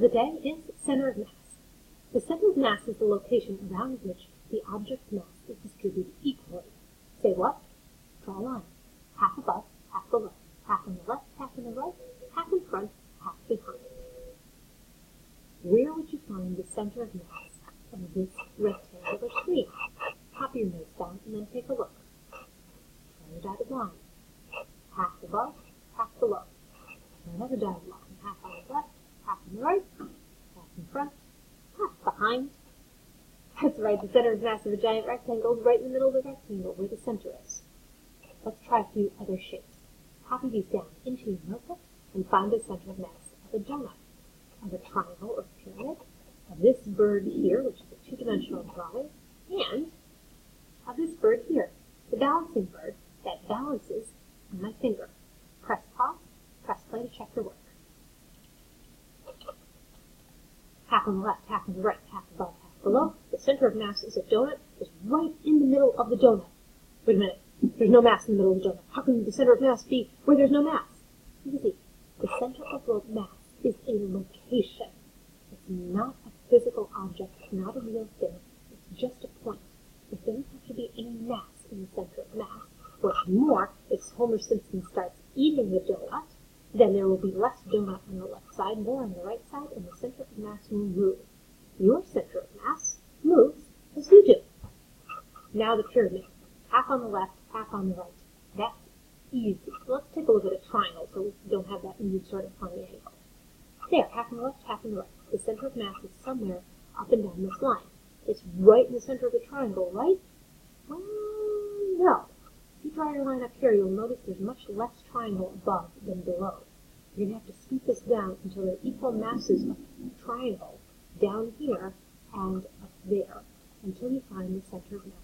of the day is center of mass. The center of mass is the location around which the object's mass is distributed equally. Say what? Draw a line. Half above, half below. Half on the left, half on the right, half in front, half behind. Where would you find the center of mass of this rectangular screen? Pop your nose down and then take a look. Draw your dotted line. Half above, half below. Draw another dotted line. Half on the left, half on the right, half in front, half behind. That's right, the center of mass of a giant rectangle is right in the middle of the rectangle where the center is. Let's try a few other shapes. Copy these down into your notebook and find the center of mass of a donut, of a triangle or pyramid, of this bird here, which is a two-dimensional drawing, and of this bird here, the balancing bird that balances on my finger. Press pause, press play to check your work. Half on the left, half on the right, half above, half below. The center of mass is a donut, is right in the middle of the donut. Wait a minute, there's no mass in the middle of the donut. How can the center of mass be where there's no mass? Easy. The center of the mass is a location. It's not a physical object, it's not a real thing, it's just a point. There doesn't have to be any mass in the center of mass. What's more, if Homer Simpson starts eating the donut, then there will be less donut on the left side, more on the right side, and the center of mass will move. Your center of mass moves as you do. Now the pyramid. Half on the left, half on the right. That's easy. Let's take a look at a triangle so we don't have that weird sort of funny angle. There, half on the left, half on the right. The center of mass is somewhere up and down this line. It's right in the center of the triangle, right? Well, no. If you draw your line up here, you'll notice there's much less triangle above than below. You're going to have to scoop this down until there are equal masses of triangle down here and up there, until you find the center of mass.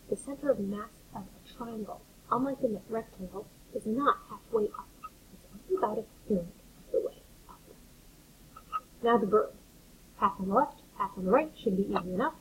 The center of mass of a triangle, unlike the rectangle, is not halfway up. It's only about a third of the way up. Now the bird. Half on the left, half on the right should be easy enough.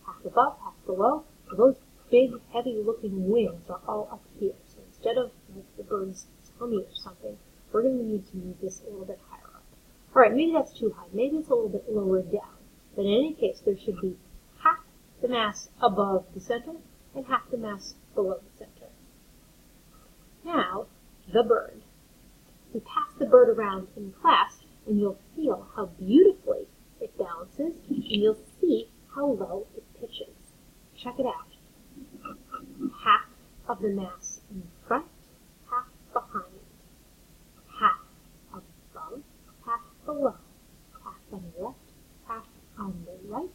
Half above, half below. So those big, heavy-looking wings are all up here. So instead of like the bird's tummy or something, we're going to need to move this a little bit higher up. All right, maybe that's too high. Maybe it's a little bit lower down. But in any case, there should be half the mass above the center and half the mass below the center. Now, the bird. We pass the bird around in class, and you'll feel how beautifully it balances, and you'll see how low it pitches. Check it out. Half of the mass in front, half behind. Half above, half below. Half on the left, half on the right.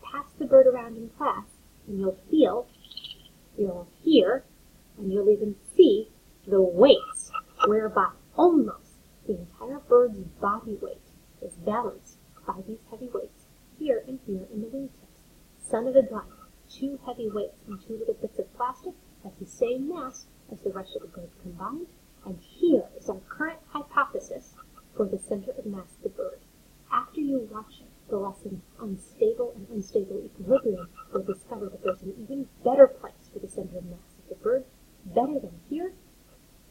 Pass the bird around in class, and you'll hear, and you'll even see the weights, whereby almost the entire bird's body weight is balanced by these heavy weights here and here in the wingtips. Son of a gun, 2 heavy weights and 2 little bits of plastic has the same mass as the rest of the bird combined, and here is our current hypothesis for the center of mass of the bird. After you watch the lesson Unstable and Unstable Equilibrium, you'll discover that there's an even better place for the center of mass of the bird, better than here,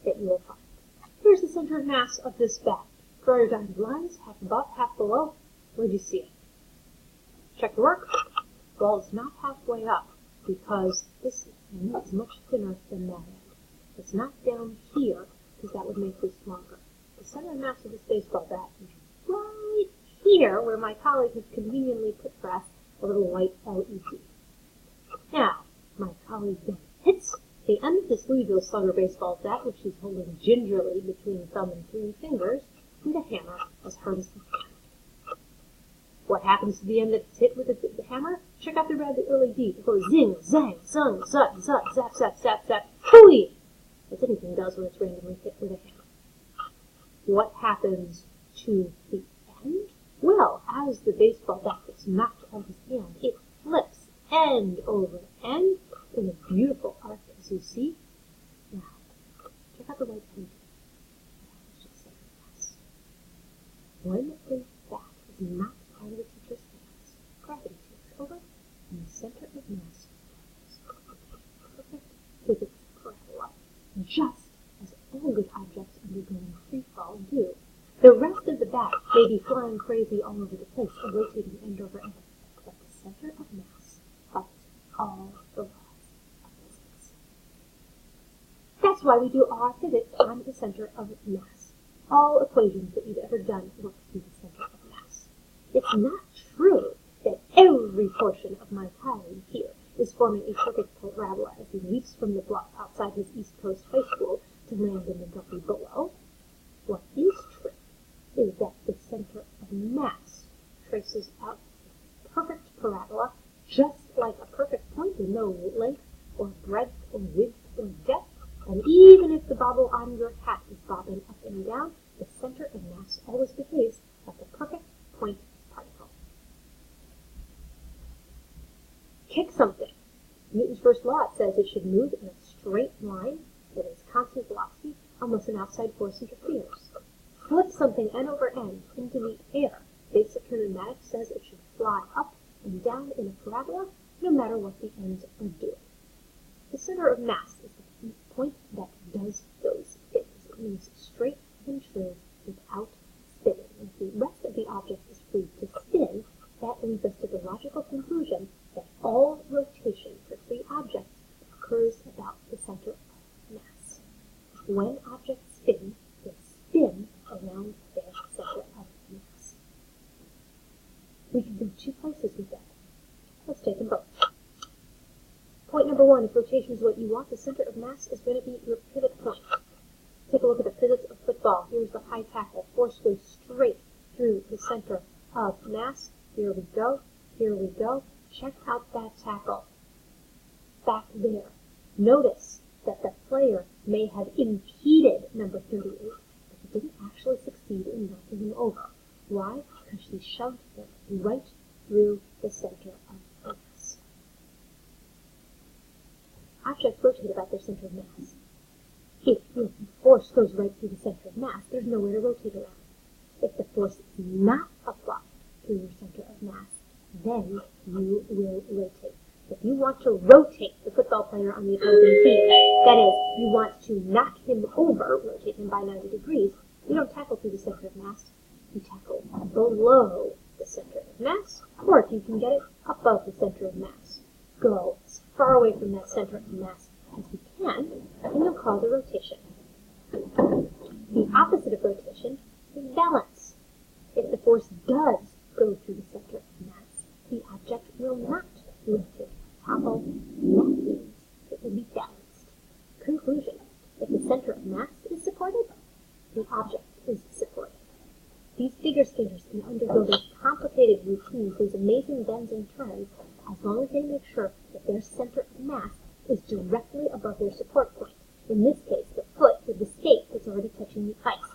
that you will find. Here's the center of mass of this bat. Draw your dotted lines, half above, half below. Where'd you see it? Check your work. Well, it's not halfway up, because this end is much thinner than that end. It's not down here, because that would make this longer. The center of mass of this baseball bat is right here, where my colleague has conveniently put for us a little white LED. Now, my colleague then hits the end of this Louisville Slugger baseball bat, which she's holding gingerly between thumb and 3 fingers, with a hammer as hard as he can. What happens to the end that's hit with the hammer? Check out the red LED. It goes zing, zang, zung, zut, zut, zap, zap, zap, zap, hooey! As anything does when it's randomly hit with a hammer. What happens to the end? Well, as the baseball bat gets knocked out of his hand, it flips end over end in a beautiful arc, as you see. Now, check out the white LED. When the bat is knocked out of the teacher's hands, gravity takes over, and the center of mass is perfect physics parallel, just as all good objects undergoing free fall do. The rest of the bat may be flying going crazy all over the place and rotating end over end. But the center of mass follows all the laws of physics. That's why we do all our physics on the center of mass. All equations that you've ever done work through the center of mass. It's not true that every portion of my colleague here is forming a perfect parabola as he leaps from the bluff outside his East Coast high school to land in the gully below. What is true is that the center of mass traces out a perfect parabola just like a perfect point with no length or breadth or width or depth. And even if the bobble on your hat is bobbing up and down, the center of mass always behaves like a perfect point particle. Kick something. Newton's first law says it should move in a straight line with its constant velocity unless an outside force interferes. Flip something end over end into the air. Basic kinematics says it should fly up and down in a parabola no matter what the ends are doing. The center of mass is the point that does those things. It moves straight and true without spinning. And if the rest of the object is free to spin, that leads us to the logical conclusion that all rotation for free objects occurs about the center of mass. When objects spin, they spin around their center of mass. We can go two places with that. Let's take them both. Point number one, if rotation is what you want, the center of mass is going to be your pivot point. Take a look at the physics of football. Here's the high tackle. Force goes straight through the center of mass. Here we go. Here we go. Check out that tackle. Back there. Notice that the player may have impeded number 38, but he didn't actually succeed in knocking him over. Why? Because she shoved him right through the center of mass. Objects rotate about their center of mass. If your force goes right through the center of mass, there's nowhere to rotate around. If the force is not applied through your center of mass, then you will rotate. If you want to rotate the football player on the opposing team, that is, you want to knock him over, rotate him by 90 degrees, you don't tackle through the center of mass, you tackle below the center of mass, or if you can get it, above the center of mass. Go as far away from that center of mass as you can, and you'll call the rotation. The opposite of rotation is balance. If the force does go through the center of mass, the object will not rotate, topple, and that means it will be balanced. Conclusion: if the center of mass is supported, the object is supported. These figure skaters can undergo those complicated routines, those amazing bends and turns, as long as they make sure that their center of mass is directly above their support point. In this case, the foot with the skate that's already touching the ice.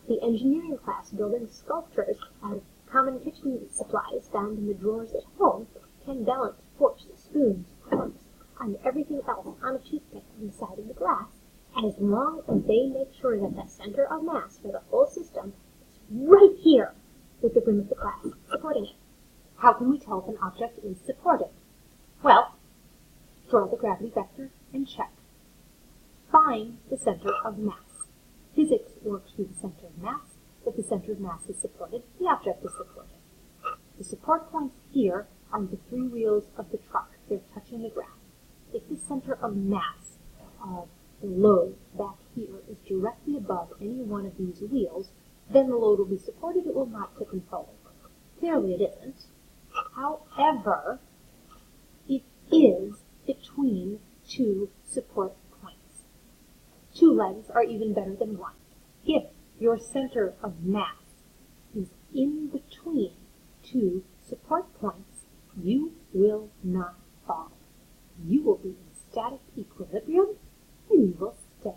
The engineering class building sculptures out of common kitchen supplies found in the drawers at home can balance forks, spoons, forks, and everything else on a toothpick on the side of the glass, as long as they make sure that the center of mass for the whole system is right here with the rim of the glass supporting it. How can we tell if an object is supported? Well, draw the gravity vector and check. Find the center of mass. Physics works through the center of mass. If the center of mass is supported, the object is supported. The support points here are the three wheels of the truck. They're touching the ground. If the center of mass of the load back here is directly above any one of these wheels, then the load will be supported. It will not tip and fall over. Clearly it isn't. However, it is between two support points. Two legs are even better than one. If your center of mass is in between two support points, you will not fall. You will be in static equilibrium, and you will stay.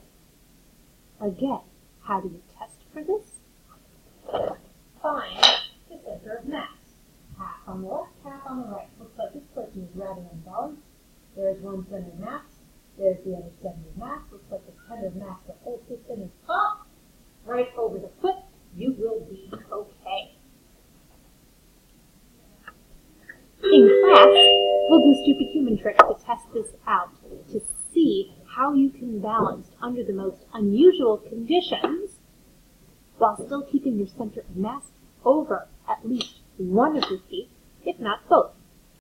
Again, how do you test for this? Find the center of mass. Half on the left, half on the right. Looks like this person is rather unbalanced. There's one center of mass. There's the other center of mass. Looks like the center of mass, the whole system is up, right over the foot. You will be okay. In class, we'll do stupid human tricks to test this out, to see how you can balance under the most unusual conditions while still keeping your center of mass over at least one of your feet, if not both.